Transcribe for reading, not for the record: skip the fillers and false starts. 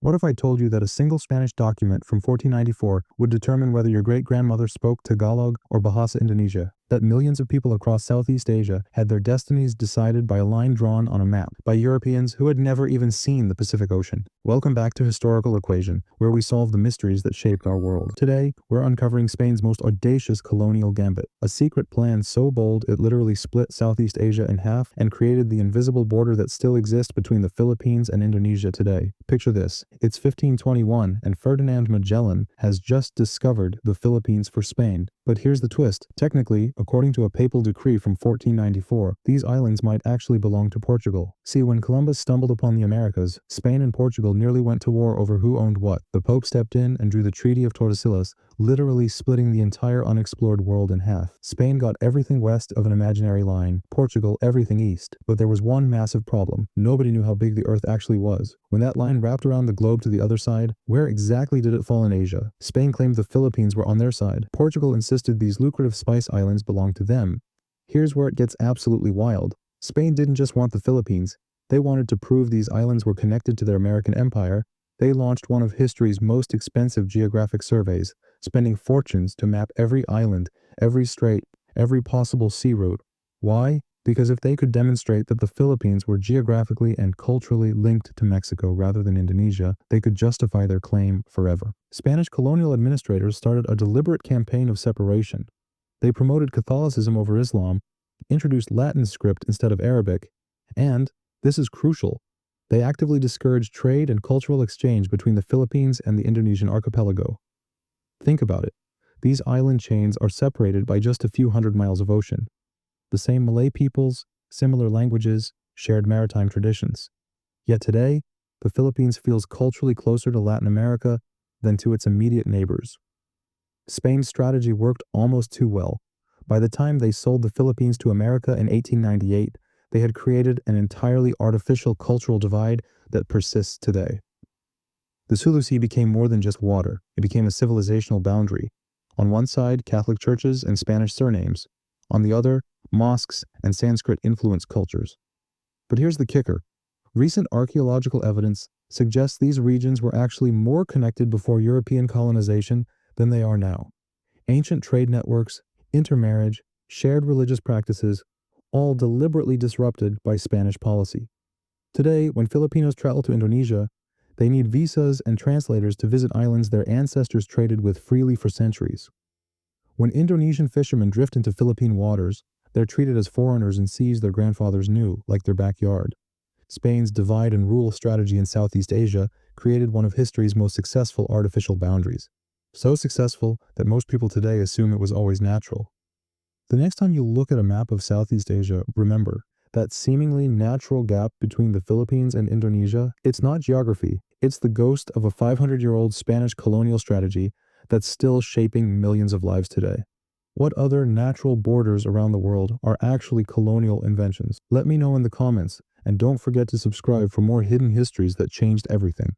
What if I told you that a single Spanish document from 1494 would determine whether your great-grandmother spoke Tagalog or Bahasa Indonesia? That millions of people across Southeast Asia had their destinies decided by a line drawn on a map by Europeans who had never even seen the Pacific Ocean. Welcome back to Historical Equation, where we solve the mysteries that shaped our world. Today, we're uncovering Spain's most audacious colonial gambit, a secret plan so bold it literally split Southeast Asia in half and created the invisible border that still exists between the Philippines and Indonesia today. Picture this. It's 1521 and Ferdinand Magellan has just discovered the Philippines for Spain. But here's the twist. Technically, according to a papal decree from 1494, these islands might actually belong to Portugal. See, when Columbus stumbled upon the Americas, Spain and Portugal nearly went to war over who owned what. The Pope stepped in and drew the Treaty of Tordesillas, literally splitting the entire unexplored world in half. Spain got everything west of an imaginary line, Portugal everything east. But there was one massive problem. Nobody knew how big the Earth actually was. When that line wrapped around the globe to the other side, where exactly did it fall in Asia? Spain claimed the Philippines were on their side. Portugal insisted these lucrative spice islands belonged to them. Here's where it gets absolutely wild. Spain didn't just want the Philippines. They wanted to prove these islands were connected to their American empire. They launched one of history's most expensive geographic surveys, spending fortunes to map every island, every strait, every possible sea route. Why? Because if they could demonstrate that the Philippines were geographically and culturally linked to Mexico rather than Indonesia, they could justify their claim forever. Spanish colonial administrators started a deliberate campaign of separation. They promoted Catholicism over Islam, introduced Latin script instead of Arabic, and, this is crucial, they actively discouraged trade and cultural exchange between the Philippines and the Indonesian archipelago. Think about it. These island chains are separated by just a few hundred miles of ocean. The same Malay peoples, similar languages, shared maritime traditions. Yet today, the Philippines feels culturally closer to Latin America than to its immediate neighbors. Spain's strategy worked almost too well. By the time they sold the Philippines to America in 1898, they had created an entirely artificial cultural divide that persists today. The Sulu Sea became more than just water. It became a civilizational boundary. On one side, Catholic churches and Spanish surnames. On the other, mosques and Sanskrit-influenced cultures. But here's the kicker. Recent archaeological evidence suggests these regions were actually more connected before European colonization than they are now. Ancient trade networks, intermarriage, shared religious practices, all deliberately disrupted by Spanish policy. Today, when Filipinos travel to Indonesia, they need visas and translators to visit islands their ancestors traded with freely for centuries. When Indonesian fishermen drift into Philippine waters, they're treated as foreigners in seas their grandfathers knew, like their backyard. Spain's divide and rule strategy in Southeast Asia created one of history's most successful artificial boundaries. So successful that most people today assume it was always natural. The next time you look at a map of Southeast Asia, remember, that seemingly natural gap between the Philippines and Indonesia, it's not geography, it's the ghost of a 500-year-old Spanish colonial strategy that's still shaping millions of lives today. What other natural borders around the world are actually colonial inventions? Let me know in the comments, and don't forget to subscribe for more hidden histories that changed everything.